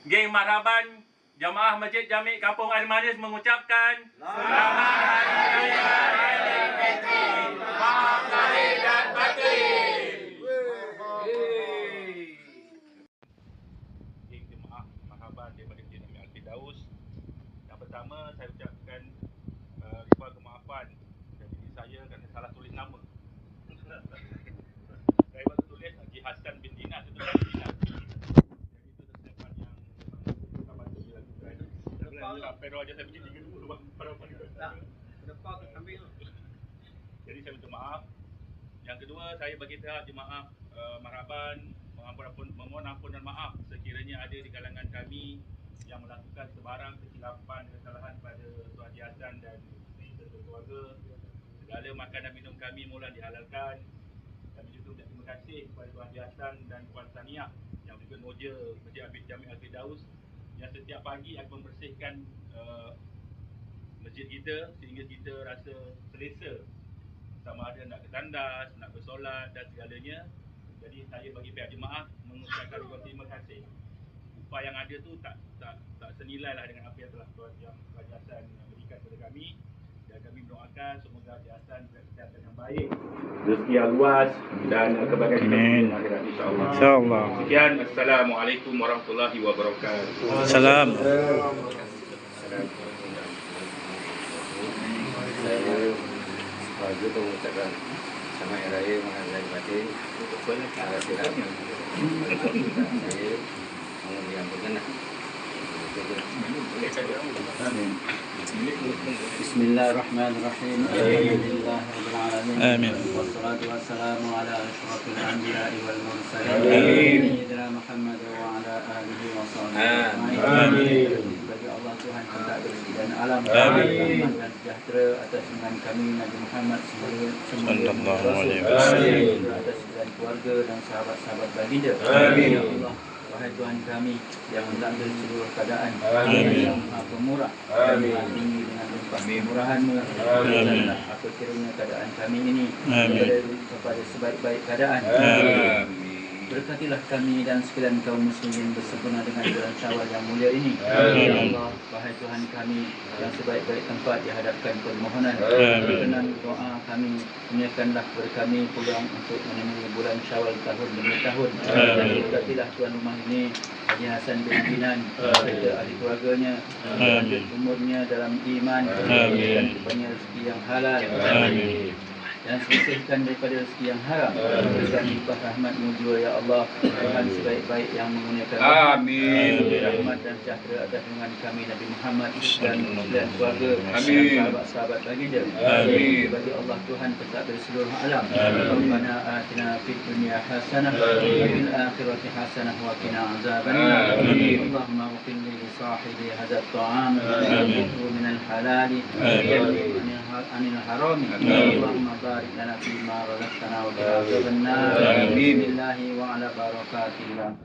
Geng Marhaban Jamaah Masjid Jami' Kampung Air Manis mengucapkan Selamat Hari Raya Aidilfitri. Maaf lahir dan batin. Geng Jemaah Marhaban daripada Masjid Jami' Al-Firdaus. Yang pertama saya ucapkan ribuan kemaafan dari diri saya kerana salah tulis nama. Saya waktu tulis Haji Hassan bin Dinas itu bukan Dinas. Sampai roh aja saya pergi 3 dulu jadi saya minta maaf. Yang kedua, saya bagi pihak jemaah Marhaban memohon ampun dan maaf sekiranya ada di kalangan kami yang melakukan sebarang kesilapan kesalahan pada Tuan Haji Hassan dan serta keluarga. Segala makan dan minum kami mula dihalalkan. Kami juga ucap terima kasih kepada Tuan Haji Hassan dan Puan Saniah yang juga noja Masjid Jami' Al-Firdaus yang setiap pagi akan membersihkan masjid kita sehingga kita rasa selesa sama ada nak ke tandas, nak bersolat dan segalanya. Jadi saya bagi pihak jemaah mengucapkan ribuan terima kasih. Upah yang ada tu tak senilai lah dengan apa yang telah Tuan Haji Hassan berikan kepada kami. Dan kami mendoakan semoga Haji Hassan berkesihatan yang baik, rezeki yang luas dan kebahagiaan di dunia akhirat insya-Allah. InsyaAllah. Sekian, Assalamualaikum warahmatullahi wabarakatuh. Salam. Saya juga mengucapkan Selamat Hari Raya Mahal dan Batin. Saya yang berkenan. Bismillahirrahmanirrahim. Alhamdulillahirabbil alamin. Wassalatu wassalamu ala asyrafil anbiya'i wal mursalin. Sayyidina Muhammad wa ala alihi wa sahbihi. Amin. Bagi Allah Tuhan pencipta dan alam. Amin. Dan sejahtera atas junjungan kami Nabi Muhammad sallallahu alaihi wasallam, atas segala keluarga dan sahabat-sahabat baginda. Amin. Ya Allah, wahai Tuhan kami yang mengambil seluruh keadaan, yang Maha Pemurah, dan Maha Tinggi dengan limpah kemurahan-Mu. Janganlah apa kiranya keadaan kami ini kepada sebaik-baik keadaan. Berkatilah kami dan sekalian kaum muslimin bersempurna dengan bulan Syawal yang mulia ini. Ya Allah, wahai Tuhan kami yang sebaik-baik tempat dihadapkan permohonan, berkenan doa kami, kurniakanlah kepada kami peluang untuk menemui bulan Syawal tahun demi tahun. Dan berkatilah tuan rumah ini Haji Hassan bin Dinan serta ahli keluarganya, lanjut umurnya dalam iman, dan kebanyakan rezeki yang halal. Dan selesaikan daripada rezeki yang haram. Berikan limpah rahmat-Mu jua ya Allah, Tuhan sebaik-baik yang mengurniakan. Amin. Rahmat dan sejahtera atas junjungan kami Nabi Muhammad dan keluarga dan sahabat-sahabat baginda. Amin. Bagi Allah Tuhan pentadbir seluruh alam. Rabbana atina fid dunya hasanah wa fil akhirati hasanah wa qina azabannar. Allahumma ighfir li sahibi hadzal ta'am wa min al-halal wa anil haram. Allahumma barik lana fima razaqtana wa qina adzabannar. Bismillah wa ala barakatillah.